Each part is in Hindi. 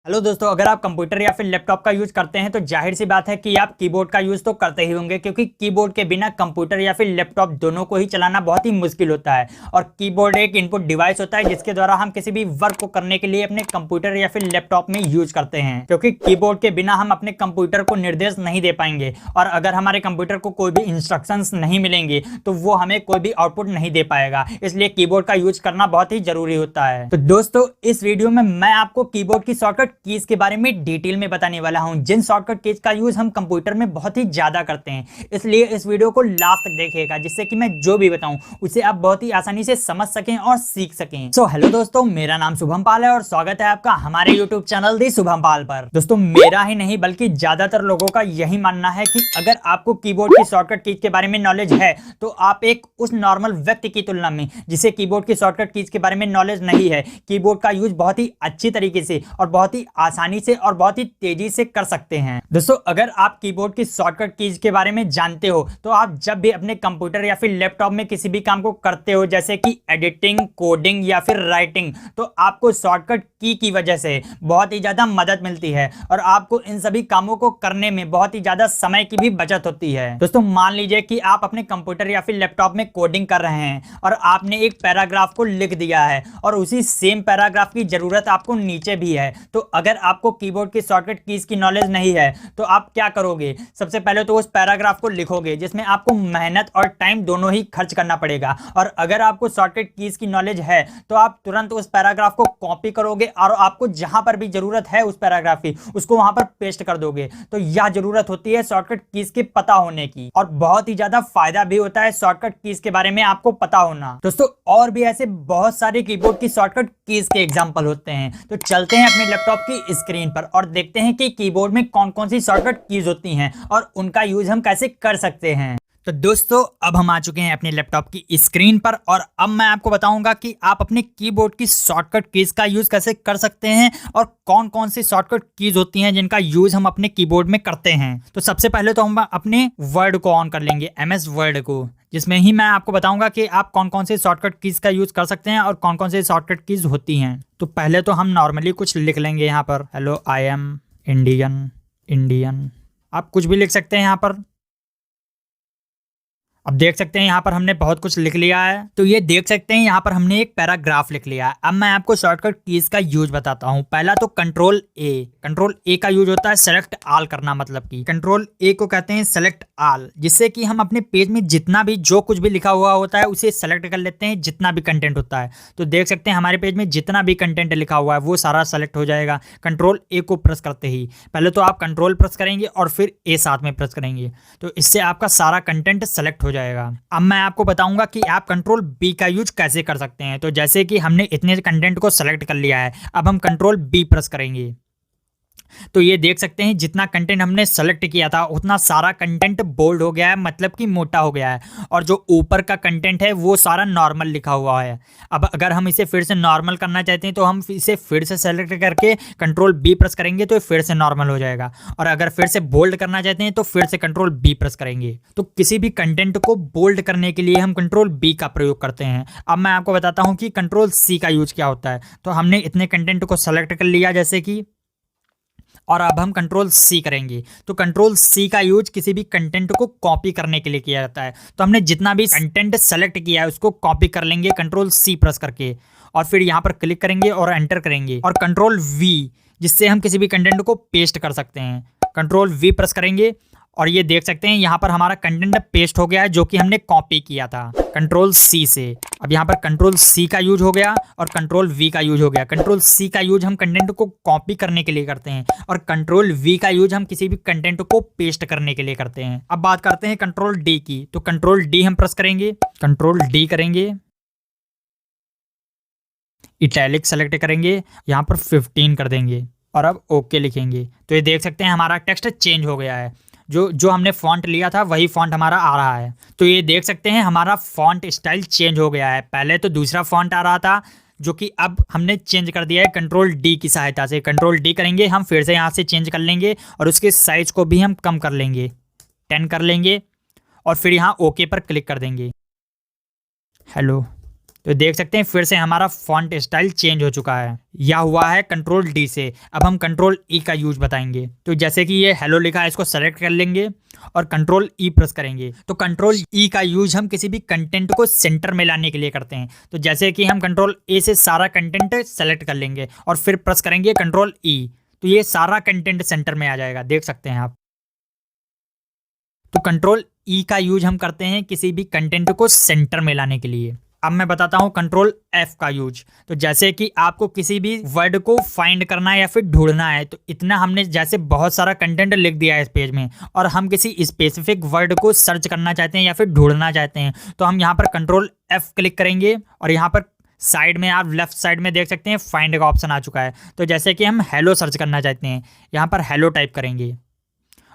हेलो दोस्तों, अगर आप कंप्यूटर या फिर लैपटॉप का यूज करते हैं तो जाहिर सी बात है कि आप कीबोर्ड का यूज तो करते ही होंगे, क्योंकि कीबोर्ड के बिना कंप्यूटर या फिर लैपटॉप दोनों को ही चलाना बहुत ही मुश्किल होता है। और कीबोर्ड एक इनपुट डिवाइस होता है जिसके द्वारा हम किसी भी वर्क को करने के लिए अपने कंप्यूटर या फिर लैपटॉप में यूज करते हैं, क्योंकि कीबोर्ड के बिना हम अपने कंप्यूटर को निर्देश नहीं दे पाएंगे और अगर हमारे कंप्यूटर को कोई भी इंस्ट्रक्शंस नहीं मिलेंगे तो वो हमें कोई भी आउटपुट नहीं दे पाएगा। इसलिए कीबोर्ड का यूज करना बहुत ही जरूरी होता है। तो दोस्तों, इस वीडियो में मैं आपको कीबोर्ड की शॉर्टकट कीज के बारे में डिटेल में बताने वाला हूं, जिन शॉर्टकट कीज का यूज हम कंप्यूटर में बहुत ही ज्यादा करते हैं। इसलिए इस वीडियो को लास्ट तक देखिएगा, जिससे कि मैं जो भी बताऊं उसे आप बहुत ही आसानी से समझ सकें और सीख सकें। सो हेलो दोस्तों, मेरा नाम शुभम पाल है और स्वागत है आपका हमारे यूट्यूब चैनल दी शुभम पाल पर। दोस्तों, मेरा ही नहीं बल्कि ज्यादातर लोगों का यही मानना है कि अगर आपको कीबोर्ड की शॉर्टकट कीज के बारे में नॉलेज है तो आप एक उस नॉर्मल व्यक्ति की तुलना में जिसे कीबोर्ड की शॉर्टकट कीज के बारे में नॉलेज नहीं है, कीबोर्ड का यूज बहुत ही अच्छी तरीके से और बहुत ही आसानी से और बहुत ही तेजी से कर सकते हैं। दोस्तों, अगर आप कीबोर्ड की शॉर्टकट कीज के बारे में जानते हो तो आप जब भी अपने कंप्यूटर या फिर लैपटॉप में किसी भी काम को करते हो, जैसे कि एडिटिंग, कोडिंग या फिर राइटिंग, तो आपको शॉर्टकट की वजह से बहुत ही ज्यादा मदद मिलती है और आपको इन सभी कामों को करने में बहुत ही ज्यादा समय की भी बचत होती है। दोस्तों, मान लीजिए कि आप अपने कंप्यूटर या फिर लैपटॉप में कोडिंग कर रहे हैं और आपने एक पैराग्राफ को लिख दिया है और उसी सेम पैराग्राफ की जरूरत आपको नीचे भी है। तो अगर आपको कीबोर्ड की शॉर्टकट कीज की नॉलेज नहीं है तो आप क्या करोगे? सबसे पहले तो उस पैराग्राफ को लिखोगे जिसमें आपको मेहनत और टाइम दोनों ही खर्च करना पड़ेगा, और अगर आपको शॉर्टकट कीज की नॉलेज है तो आप तुरंत उस पैराग्राफ को कॉपी करोगे और आपको जहां पर भी जरूरत है उस पैराग्राफ की उसको वहां पर पेस्ट कर दोगे। तो यह जरूरत होती है शॉर्टकट कीज के पता होने की, और बहुत ही ज्यादा फायदा भी होता है शॉर्टकट कीज के बारे में आपको पता होना। दोस्तों, और भी ऐसे बहुत सारे कीबोर्ड की शॉर्टकट कीज के एग्जांपल होते हैं। तो चलते हैं अपने लैपटॉप की स्क्रीन पर और देखते हैं कि कीबोर्ड में कौन कौन सी शॉर्टकट कीज होती हैं और उनका यूज हम कैसे कर सकते हैं। तो दोस्तों, अब हम आ चुके हैं अपने लैपटॉप की स्क्रीन पर और अब मैं आपको बताऊंगा कि आप अपने कीबोर्ड की शॉर्टकट कीज का यूज कैसे कर सकते हैं और कौन कौन सी शॉर्टकट कीज होती हैं जिनका यूज हम अपने कीबोर्ड में करते हैं। तो सबसे पहले तो हम अपने वर्ड को ऑन कर लेंगे, MS वर्ड को, जिसमें ही मैं आपको बताऊंगा कि आप कौन कौन से शॉर्टकट कीज का यूज कर सकते हैं और कौन कौन से शॉर्टकट कीज होती हैं। तो पहले तो हम नॉर्मली कुछ लिख लेंगे यहाँ पर, हेलो आई एम इंडियन, आप कुछ भी लिख सकते हैं यहाँ पर। अब देख सकते हैं यहाँ पर हमने बहुत कुछ लिख लिया है। तो ये देख सकते हैं यहाँ पर हमने एक पैराग्राफ लिख लिया है। अब मैं आपको शॉर्टकट कीज का यूज बताता हूँ। पहला तो कंट्रोल ए का यूज होता है सेलेक्ट ऑल करना, मतलब कि कंट्रोल ए को कहते हैं सेलेक्ट ऑल, जिससे कि हम अपने पेज में जितना भी जो कुछ भी लिखा हुआ होता है उसे सेलेक्ट कर लेते हैं, जितना भी कंटेंट होता है। तो देख सकते हैं हमारे पेज में जितना भी कंटेंट लिखा हुआ है वो सारा सेलेक्ट हो जाएगा कंट्रोल ए को प्रेस करते ही। पहले तो आप कंट्रोल प्रेस करेंगे और फिर ए साथ में प्रेस करेंगे, तो इससे आपका सारा कंटेंट सेलेक्ट हो जाएगा। अब मैं आपको बताऊंगा कि आप कंट्रोल बी का यूज कैसे कर सकते हैं। तो जैसे कि हमने इतने कंटेंट को सेलेक्ट कर लिया है, अब हम कंट्रोल बी प्रेस करेंगे तो ये देख सकते हैं जितना कंटेंट हमने सेलेक्ट किया था उतना सारा कंटेंट बोल्ड हो गया है, मतलब कि मोटा हो गया है, और जो ऊपर का कंटेंट है वो सारा नॉर्मल लिखा हुआ है। अब अगर हम इसे फिर से नॉर्मल करना चाहते हैं तो हम इसे फिर से सेलेक्ट करके कंट्रोल बी प्रेस करेंगे तो फिर से नॉर्मल हो जाएगा, और अगर फिर से बोल्ड करना चाहते हैं तो फिर से कंट्रोल बी प्रेस करेंगे। तो किसी भी कंटेंट को बोल्ड करने के लिए हम कंट्रोल बी का प्रयोग करते हैं। अब मैं आपको बताता हूँ कि कंट्रोल सी का यूज क्या होता है। तो हमने इतने कंटेंट को सेलेक्ट कर लिया जैसे कि, और अब हम कंट्रोल सी करेंगे। तो कंट्रोल सी का यूज किसी भी कंटेंट को कॉपी करने के लिए किया जाता है। तो हमने जितना भी कंटेंट सेलेक्ट किया है उसको कॉपी कर लेंगे कंट्रोल सी प्रेस करके, और फिर यहाँ पर क्लिक करेंगे और एंटर करेंगे, और कंट्रोल वी, जिससे हम किसी भी कंटेंट को पेस्ट कर सकते हैं। कंट्रोल वी प्रेस करेंगे और ये देख सकते हैं यहाँ पर हमारा कंटेंट पेस्ट हो गया है जो कि हमने कॉपी किया था कंट्रोल सी से। अब यहाँ पर कंट्रोल सी का यूज हो गया और कंट्रोल वी का यूज हो गया। कंट्रोल सी का यूज हम कंटेंट को कॉपी करने के लिए करते हैं और कंट्रोल वी का यूज हम किसी भी कंटेंट को पेस्ट करने के लिए करते हैं। अब बात करते हैं कंट्रोल डी की। तो कंट्रोल डी हम प्रेस करेंगे, कंट्रोल डी करेंगे, इटैलिक सेलेक्ट करेंगे, यहाँ पर 15 कर देंगे और अब ओके लिखेंगे। तो ये देख सकते हैं हमारा टेक्स्ट चेंज हो गया है, जो हमने फॉन्ट लिया था वही फॉन्ट हमारा आ रहा है। तो ये देख सकते हैं हमारा फॉन्ट स्टाइल चेंज हो गया है। पहले तो दूसरा फॉन्ट आ रहा था जो कि अब हमने चेंज कर दिया है कंट्रोल डी की सहायता से। कंट्रोल डी करेंगे, हम फिर से यहाँ से चेंज कर लेंगे और उसके साइज को भी हम कम कर लेंगे, 10 कर लेंगे, और फिर यहाँ ओके पर क्लिक कर देंगे। हेलो तो देख सकते हैं फिर से हमारा फॉन्ट स्टाइल चेंज हो चुका है। यह हुआ है कंट्रोल डी से। अब हम कंट्रोल ई का यूज बताएंगे। तो जैसे कि ये हेलो लिखा है, इसको सेलेक्ट कर लेंगे और कंट्रोल ई प्रेस करेंगे। तो कंट्रोल ई का यूज हम किसी भी कंटेंट को सेंटर में लाने के लिए करते हैं। तो जैसे कि हम कंट्रोल ए से सारा कंटेंट सेलेक्ट कर लेंगे और फिर प्रेस करेंगे कंट्रोल ई, तो ये सारा कंटेंट सेंटर में आ जाएगा, देख सकते हैं आप। तो कंट्रोल ई का यूज हम करते हैं किसी भी कंटेंट को सेंटर में लाने के लिए। अब मैं बताता हूं कंट्रोल एफ का यूज। तो जैसे कि आपको किसी भी वर्ड को फाइंड करना है या फिर ढूंढना है, तो इतना हमने जैसे बहुत सारा कंटेंट लिख दिया है इस पेज में और हम किसी स्पेसिफिक वर्ड को सर्च करना चाहते हैं या फिर ढूंढना चाहते हैं, तो हम यहाँ पर कंट्रोल एफ क्लिक करेंगे और यहाँ पर साइड में आप लेफ्ट साइड में देख सकते हैं फाइंड का ऑप्शन आ चुका है। तो जैसे कि हम हेलो सर्च करना चाहते हैं, यहाँ पर हेलो टाइप करेंगे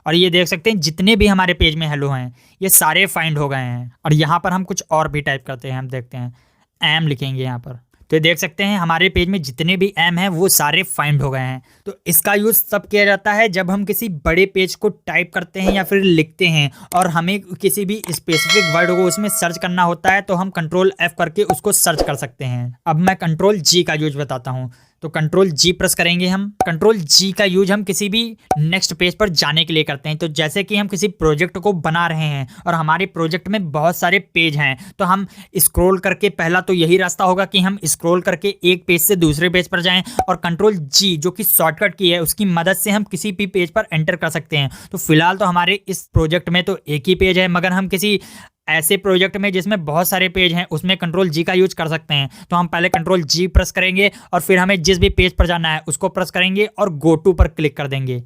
और ये देख सकते हैं जितने भी हमारे पेज में हेलो हैं ये सारे फाइंड हो गए हैं। और यहाँ पर हम कुछ और भी टाइप करते हैं, हम देखते हैं एम लिखेंगे यहाँ पर, तो ये देख सकते हैं हमारे पेज में जितने भी एम हैं वो सारे फाइंड हो गए हैं। तो इसका यूज़ तब किया जाता है जब हम किसी बड़े पेज को टाइप करते हैं या फिर लिखते हैं और हमें किसी भी स्पेसिफिक वर्ड को उसमें सर्च करना होता है, तो हम कंट्रोल एफ करके उसको सर्च कर सकते हैं। अब मैं कंट्रोल जी का यूज बताता हूँ। तो कंट्रोल जी प्रेस करेंगे हम। कंट्रोल जी का यूज हम किसी भी नेक्स्ट पेज पर जाने के लिए करते हैं। तो जैसे कि हम किसी प्रोजेक्ट को बना रहे हैं और हमारे प्रोजेक्ट में बहुत सारे पेज हैं, तो हम स्क्रॉल करके, पहला तो यही रास्ता होगा कि हम स्क्रॉल करके एक पेज से दूसरे पेज पर जाएं और कंट्रोल जी जो कि शॉर्टकट की है उसकी मदद से हम किसी भी पेज पर एंटर कर सकते हैं। तो फिलहाल तो हमारे इस प्रोजेक्ट में तो एक ही पेज है, मगर हम किसी ऐसे प्रोजेक्ट में जिसमें बहुत सारे पेज हैं उसमें कंट्रोल जी का यूज कर सकते हैं। तो हम पहले कंट्रोल जी प्रेस करेंगे और फिर हमें जिस भी पेज पर जाना है उसको प्रेस करेंगे और गो टू पर क्लिक कर देंगे,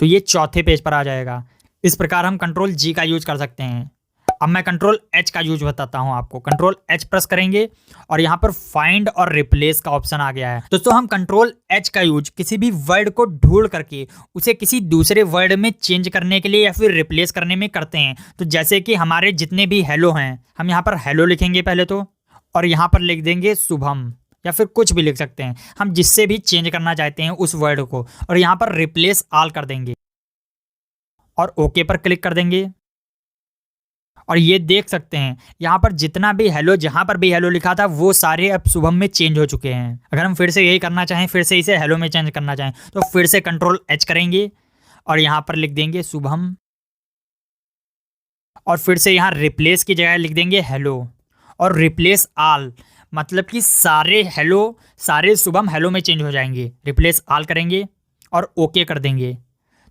तो ये चौथे पेज पर आ जाएगा। इस प्रकार हम कंट्रोल जी का यूज कर सकते हैं। अब मैं कंट्रोल एच का यूज बताता हूं आपको। कंट्रोल एच प्रेस करेंगे और यहां पर फाइंड और रिप्लेस का ऑप्शन आ गया है। दोस्तों हम कंट्रोल एच का यूज किसी भी वर्ड को ढूंढ करके उसे किसी दूसरे वर्ड में चेंज करने के लिए या फिर रिप्लेस करने में करते हैं। तो जैसे कि हमारे जितने भी हेलो हैं, हम यहाँ पर हेलो लिखेंगे पहले तो, और यहाँ पर लिख देंगे शुभम या फिर कुछ भी लिख सकते हैं, हम जिससे भी चेंज करना चाहते हैं उस वर्ड को, और यहाँ पर रिप्लेस ऑल कर देंगे और ओके पर क्लिक कर देंगे। और ये देख सकते हैं यहाँ पर जितना भी हेलो, जहाँ पर भी हेलो लिखा था वो सारे अब शुभम में चेंज हो चुके हैं। अगर हम फिर से यही करना चाहें, फिर से इसे हेलो में चेंज करना चाहें, तो फिर से कंट्रोल एच करेंगे और यहाँ पर लिख देंगे शुभम और फिर से यहाँ रिप्लेस की जगह लिख देंगे हेलो और रिप्लेस ऑल, मतलब कि सारे हेलो, सारे शुभम हेलो में चेंज हो जाएंगे। रिप्लेस ऑल करेंगे और ओके कर देंगे,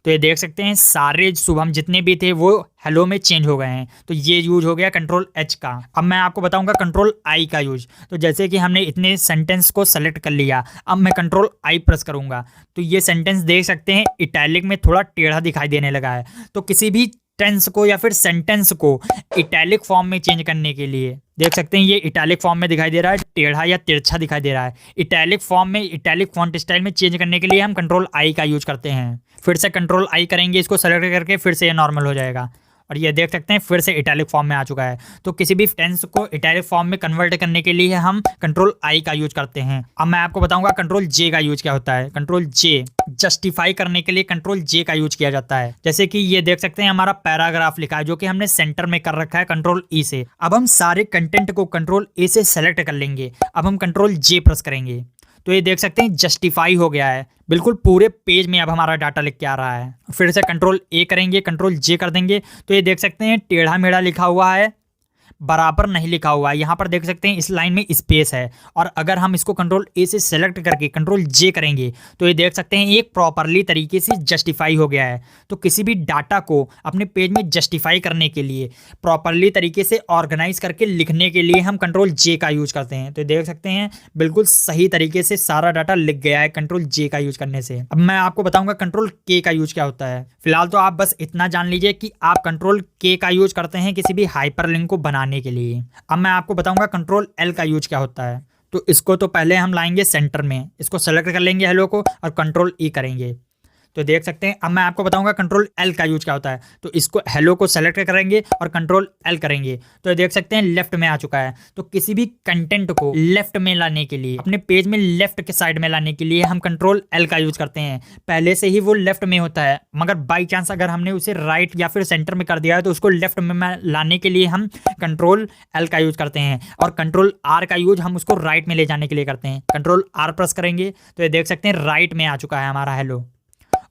तो ये देख सकते हैं सारे शुभम जितने भी थे वो हेलो में चेंज हो गए हैं। तो ये यूज हो गया कंट्रोल एच का। अब मैं आपको बताऊंगा कंट्रोल आई का यूज। तो जैसे कि हमने इतने सेंटेंस को सेलेक्ट कर लिया, अब मैं कंट्रोल आई प्रेस करूंगा तो ये सेंटेंस देख सकते हैं इटैलिक में थोड़ा टेढ़ा दिखाई देने लगा है। तो किसी भी टेंस को या फिर सेंटेंस को इटैलिक फॉर्म में चेंज करने के लिए देख सकते हैं ये इटैलिक फॉर्म में दिखाई दे रहा है, टेढ़ा या तिरछा दिखाई दे रहा है। इटैलिक फॉर्म में, इटैलिक फॉन्ट स्टाइल में चेंज करने के लिए हम कंट्रोल आई का यूज करते हैं। फिर से कंट्रोल आई करेंगे, इसको सेलेक्ट करके फिर से ये नॉर्मल हो जाएगा और ये देख सकते हैं फिर से इटैलिक फॉर्म में आ चुका है। तो किसी भी टेंस को इटैलिक फॉर्म में कन्वर्ट करने के लिए हम कंट्रोल आई का यूज करते हैं। अब मैं आपको बताऊंगा कंट्रोल जे का यूज क्या होता है। कंट्रोल जे जस्टिफाई करने के लिए कंट्रोल जे का यूज किया जाता है। जैसे कि ये देख सकते हैं हमारा पैराग्राफ लिखा है जो कि हमने सेंटर में कर रखा है कंट्रोल ई से। अब हम सारे कंटेंट को कंट्रोल ए से सेलेक्ट कर लेंगे। अब हम कंट्रोल जे प्रेस करेंगे तो ये देख सकते हैं जस्टिफाई हो गया है, बिल्कुल पूरे पेज में अब हमारा डाटा लिख के आ रहा है। फिर से कंट्रोल ए करेंगे, कंट्रोल जे कर देंगे तो ये देख सकते हैं टेढ़ा मेढ़ा लिखा हुआ है, बराबर नहीं लिखा हुआ है। यहाँ पर देख सकते हैं इस लाइन में स्पेस है और अगर हम इसको कंट्रोल ए से सेलेक्ट करके कंट्रोल जे करेंगे तो ये देख सकते हैं एक प्रॉपरली तरीके से जस्टिफाई हो गया है। तो किसी भी डाटा को अपने पेज में जस्टिफाई करने के लिए, प्रॉपरली तरीके से ऑर्गेनाइज करके लिखने के लिए हम कंट्रोल जे का यूज करते हैं। तो देख सकते हैं बिल्कुल सही तरीके से सारा डाटा लिख गया है कंट्रोल जे का यूज करने से। अब मैं आपको बताऊंगा कंट्रोल के का यूज क्या होता है। फिलहाल तो आप बस इतना जान लीजिए कि आप कंट्रोल के का यूज करते हैं किसी भी हाइपरलिंक को बनाने के लिए। अब मैं आपको बताऊंगा कंट्रोल एल का यूज क्या होता है। तो इसको तो पहले हम लाएंगे सेंटर में, इसको सेलेक्ट कर लेंगे हेलो को और कंट्रोल ई करेंगे तो देख सकते हैं। अब मैं आपको बताऊंगा कंट्रोल एल का यूज क्या होता है। तो इसको हेलो को सेलेक्ट करेंगे और कंट्रोल एल करेंगे तो ये देख सकते हैं लेफ्ट में आ चुका है। तो किसी भी कंटेंट को लेफ्ट में लाने के लिए, अपने पेज में लेफ्ट के साइड में लाने के लिए हम कंट्रोल एल का यूज करते हैं। पहले से ही वो लेफ्ट में होता है, मगर बाई चांस अगर हमने उसे राइट या फिर सेंटर में कर दिया है तो उसको लेफ्ट में लाने के लिए हम कंट्रोल एल का यूज करते हैं। और कंट्रोल आर का यूज हम उसको राइट में ले जाने के लिए करते हैं। कंट्रोल आर प्रेस करेंगे तो ये देख सकते हैं राइट में आ चुका है हमारा हेलो।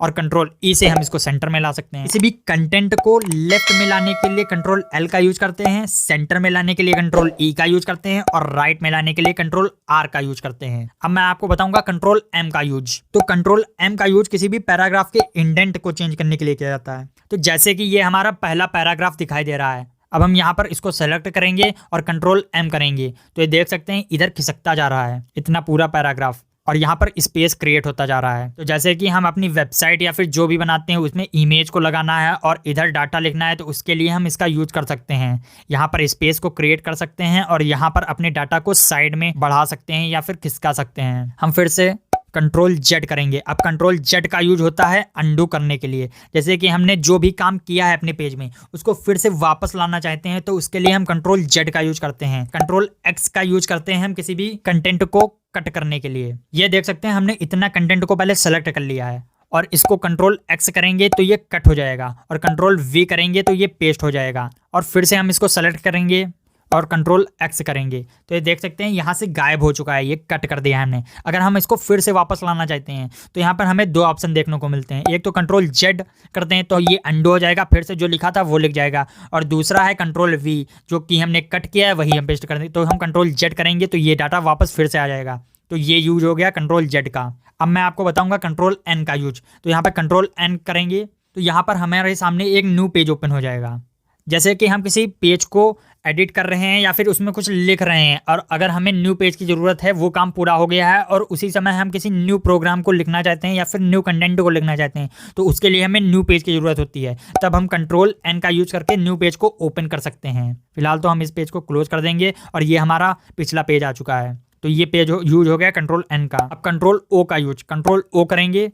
और कंट्रोल ई से हम इसको सेंटर में ला सकते हैं। किसी भी कंटेंट को लेफ्ट में लाने के लिए कंट्रोल एल का यूज करते हैं, सेंटर में लाने के लिए कंट्रोल ई का यूज करते हैं और राइट में लाने के लिए कंट्रोल आर का यूज करते हैं। अब मैं आपको बताऊंगा कंट्रोल एम का यूज। तो कंट्रोल एम का यूज किसी भी पैराग्राफ के इंडेंट को चेंज करने के लिए किया जाता है। तो जैसे कि ये हमारा पहला पैराग्राफ दिखाई दे रहा है, अब हम यहाँ पर इसको सेलेक्ट करेंगे और कंट्रोल एम करेंगे तो ये देख सकते हैं इधर खिसकता जा रहा है इतना पूरा पैराग्राफ, और यहाँ पर स्पेस क्रिएट होता जा रहा है। तो जैसे कि हम अपनी वेबसाइट या फिर जो भी बनाते हैं उसमें इमेज को लगाना है और इधर डाटा लिखना है तो उसके लिए हम इसका यूज कर सकते हैं। यहाँ पर स्पेस को क्रिएट कर सकते हैं और यहाँ पर अपने डाटा को साइड में बढ़ा सकते हैं या फिर खिसका सकते हैं। हम फिर से कंट्रोल जेड करेंगे। अब कंट्रोल जेड का यूज होता है अंडू करने के लिए। जैसे कि हमने जो भी काम किया है अपने पेज में उसको फिर से वापस लाना चाहते हैं तो उसके लिए हम कंट्रोल जेड का यूज करते हैं। कंट्रोल एक्स का यूज करते हैं हम किसी भी कंटेंट को कट करने के लिए। ये देख सकते हैं हमने इतना कंटेंट को पहले सेलेक्ट कर लिया है और इसको कंट्रोल एक्स करेंगे तो ये कट हो जाएगा और कंट्रोल वी करेंगे तो ये पेस्ट हो जाएगा। और फिर से हम इसको सेलेक्ट करेंगे और कंट्रोल एक्स करेंगे तो ये देख सकते हैं यहाँ से गायब हो चुका है, ये कट कर दिया हमने। अगर हम इसको फिर से वापस लाना चाहते हैं तो यहाँ पर हमें दो ऑप्शन देखने को मिलते हैं। एक तो कंट्रोल जेड करते हैं तो ये अंडू हो जाएगा, फिर से जो लिखा था वो लिख जाएगा। और दूसरा है कंट्रोल वी, जो कि हमने कट किया है वही हम पेस्ट कर देंगे। तो हम कंट्रोल जेड करेंगे तो ये डाटा वापस फिर से आ जाएगा। तो ये यूज हो गया कंट्रोल जेड का। अब मैं आपको बताऊंगा कंट्रोल एन का यूज। तो यहाँ पर कंट्रोल एन करेंगे तो यहाँ पर हमारे सामने एक न्यू पेज ओपन हो जाएगा। जैसे कि हम किसी पेज को एडिट कर रहे हैं या फिर उसमें कुछ लिख रहे हैं और अगर हमें न्यू पेज की ज़रूरत है, वो काम पूरा हो गया है और उसी समय हम किसी न्यू प्रोग्राम को लिखना चाहते हैं या फिर न्यू कंटेंट को लिखना चाहते हैं तो उसके लिए हमें न्यू पेज की ज़रूरत होती है। तब हम कंट्रोल एन का यूज करके न्यू पेज को ओपन कर सकते हैं। फिलहाल तो हम इस पेज को क्लोज कर देंगे और ये हमारा पिछला पेज आ चुका है। तो ये पेज यूज हो गया कंट्रोल एन का। अब कंट्रोल ओ का यूज, कंट्रोल ओ करेंगे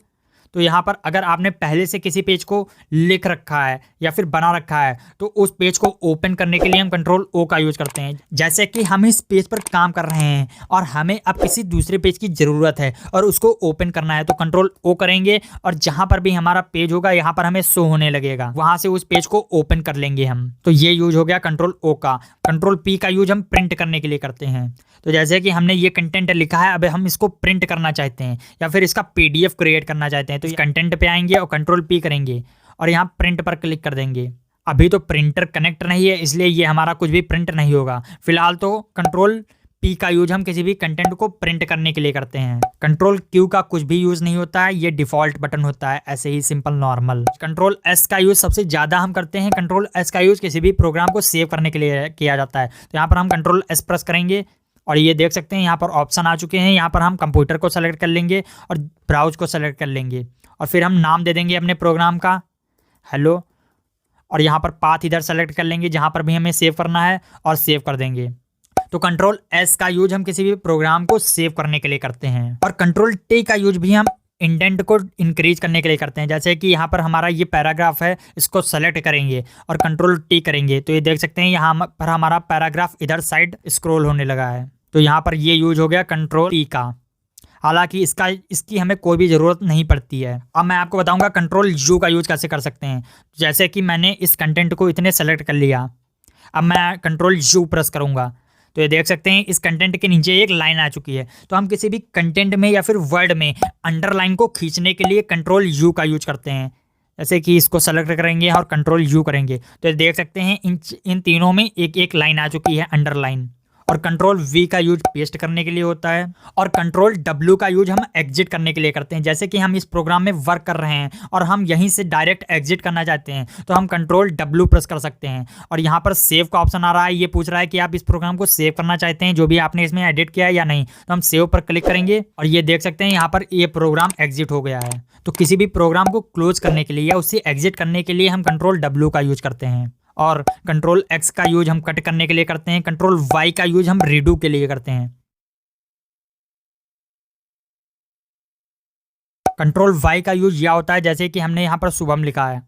तो यहाँ पर अगर आपने पहले से किसी पेज को लिख रखा है या फिर बना रखा है तो उस पेज को ओपन करने के लिए हम कंट्रोल ओ का यूज करते हैं। जैसे कि हम इस पेज पर काम कर रहे हैं और हमें अब किसी दूसरे पेज की ज़रूरत है और उसको ओपन करना है तो कंट्रोल ओ करेंगे और जहाँ पर भी हमारा पेज होगा यहाँ पर हमें शो होने लगेगा, वहाँ से उस पेज को ओपन कर लेंगे हम। तो ये यूज हो गया कंट्रोल ओ का। कंट्रोल पी का यूज हम प्रिंट करने के लिए करते हैं। तो जैसे कि हमने ये कंटेंट लिखा है, अब हम इसको प्रिंट करना चाहते हैं या फिर इसका पीडीएफ क्रिएट करना चाहते हैं तो कंटेंट पे आएंगे और कंट्रोल पी करेंगे और यहाँ प्रिंट पर क्लिक कर देंगे। अभी तो प्रिंटर कनेक्ट नहीं है इसलिए ये हमारा कुछ भी प्रिंट नहीं होगा। फिलहाल तो कंट्रोल पी का यूज हम किसी भी कंटेंट को प्रिंट करने के लिए करते हैं। कंट्रोल क्यू का कुछ भी यूज नहीं होता है, ये डिफॉल्ट बटन होता है ऐसे ही सिंपल नॉर्मल। कंट्रोल एस का यूज सबसे ज्यादा हम करते हैं। कंट्रोल एस का यूज किसी भी प्रोग्राम को सेव करने के लिए किया जाता है। तो यहाँ पर हम कंट्रोल एस प्रेस करेंगे और ये देख सकते हैं यहाँ पर ऑप्शन आ चुके हैं। यहाँ पर हम कंप्यूटर को सेलेक्ट कर लेंगे और ब्राउज को सेलेक्ट कर लेंगे और फिर हम नाम दे देंगे अपने प्रोग्राम का हेलो और यहाँ पर पाथ इधर सेलेक्ट कर लेंगे जहाँ पर भी हमें सेव करना है और सेव कर देंगे। तो कंट्रोल एस का यूज हम किसी भी प्रोग्राम को सेव करने के लिए करते हैं। और कंट्रोल टी का यूज भी हम इंडेंट को इंक्रीज करने के लिए करते हैं। जैसे कि यहाँ पर हमारा ये पैराग्राफ है, इसको सेलेक्ट करेंगे और कंट्रोल टी करेंगे तो ये देख सकते हैं यहाँ पर हमारा पैराग्राफ इधर साइड स्क्रॉल होने लगा है। तो यहाँ पर ये यूज हो गया कंट्रोल टी का। हालांकि इसकी हमें कोई भी ज़रूरत नहीं पड़ती है। अब मैं आपको बताऊंगा कंट्रोल यू का यूज कैसे कर सकते हैं। जैसे कि मैंने इस कंटेंट को इतने सेलेक्ट कर लिया, अब मैं कंट्रोल यू प्रेस करूंगा तो ये देख सकते हैं इस कंटेंट के नीचे एक लाइन आ चुकी है। तो हम किसी भी कंटेंट में या फिर वर्ड में अंडरलाइन को खींचने के लिए कंट्रोल यू का यूज करते हैं। जैसे कि इसको सेलेक्ट करेंगे और कंट्रोल यू करेंगे तो ये देख सकते हैं इन तीनों में एक एक लाइन आ चुकी है अंडरलाइन। और कंट्रोल वी का यूज पेस्ट करने के लिए होता है और कंट्रोल डब्ल्यू का यूज हम एग्जिट करने के लिए करते हैं। जैसे कि हम इस प्रोग्राम में वर्क कर रहे हैं और हम यहीं से डायरेक्ट एग्जिट करना चाहते हैं तो हम कंट्रोल डब्ल्यू प्रेस कर सकते हैं। और यहाँ पर सेव का ऑप्शन आ रहा है, ये पूछ रहा है कि आप इस प्रोग्राम को सेव करना चाहते हैं जो भी आपने इसमें एडिट किया है या नहीं। तो हम सेव पर क्लिक करेंगे और ये देख सकते हैं यहाँ पर ये प्रोग्राम एग्जिट हो गया है। तो किसी भी प्रोग्राम को क्लोज करने के लिए या उससे एग्जिट करने के लिए हम कंट्रोल डब्ल्यू का यूज करते हैं। और कंट्रोल एक्स का यूज हम कट करने के लिए करते हैं। कंट्रोल वाई का यूज हम रीडू के लिए करते हैं। कंट्रोल वाई का यूज यह होता है जैसे कि हमने यहाँ पर शुभम लिखा है,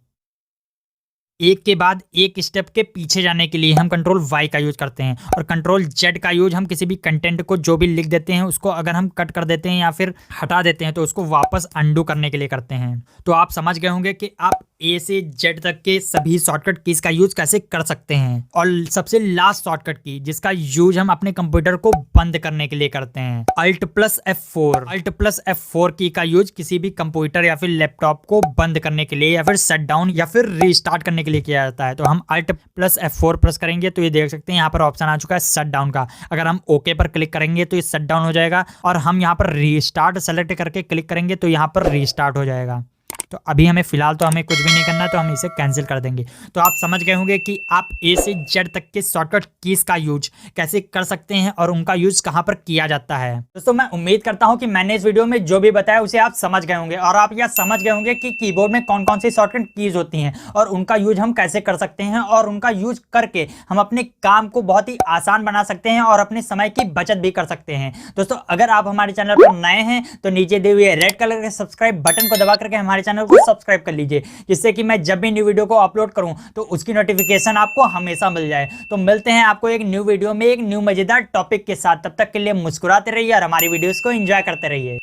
एक के बाद एक स्टेप के पीछे जाने के लिए हम कंट्रोल वाई का यूज करते हैं। और कंट्रोल जेड का यूज हम किसी भी कंटेंट को जो भी लिख देते हैं उसको अगर हम कट कर देते हैं या फिर हटा देते हैं तो उसको वापस अंडू करने के लिए करते हैं। तो आप समझ गए होंगे कि आप ए से जेड तक के सभी शॉर्टकट कीज का यूज कैसे कर सकते हैं। और सबसे लास्ट शॉर्टकट की जिसका यूज हम अपने कंप्यूटर को बंद करने के लिए करते हैं, Alt+F4 की का यूज किसी भी कंप्यूटर या फिर लैपटॉप को बंद करने के लिए या फिर शट डाउन या फिर रीस्टार्ट करने के लिए किया जाता है। तो हम Alt+F4 प्रेस करेंगे तो ये देख सकते हैं यहाँ पर ऑप्शन आ चुका है शट डाउन का। अगर हम ओके पर क्लिक करेंगे तो ये शट डाउन हो जाएगा और हम यहाँ पर रीस्टार्ट सेलेक्ट करके क्लिक करेंगे तो यहाँ पर रीस्टार्ट हो जाएगा। तो अभी हमें फिलहाल तो हमें कुछ भी नहीं करना, तो हम इसे कैंसिल कर देंगे। तो आप समझ गए होंगे कि आप ए से जेड तक के शॉर्टकट कीज का यूज कैसे कर सकते हैं और उनका यूज कहां पर किया जाता है। दोस्तों मैं उम्मीद करता हूं कि मैंने इस वीडियो में जो भी बताया उसे आप समझ गए होंगे और आप यह समझ गए होंगे कि कीबोर्ड में कौन कौन सी शॉर्टकट कीज होती हैं और उनका यूज हम कैसे कर सकते हैं और उनका यूज करके हम अपने काम को बहुत ही आसान बना सकते हैं और अपने समय की बचत भी कर सकते हैं। दोस्तों अगर आप हमारे चैनल पर नए हैं तो नीचे दिए हुए रेड कलर के सब्सक्राइब बटन को दबा करके हमारे चैनल को सब्सक्राइब कर लीजिए, जिससे कि मैं जब भी न्यू वीडियो को अपलोड करूं तो उसकी नोटिफिकेशन आपको हमेशा मिल जाए। तो मिलते हैं आपको एक न्यू वीडियो में एक न्यू मजेदार टॉपिक के साथ। तब तक के लिए मुस्कुराते रहिए और हमारी वीडियोस को एंजॉय करते रहिए।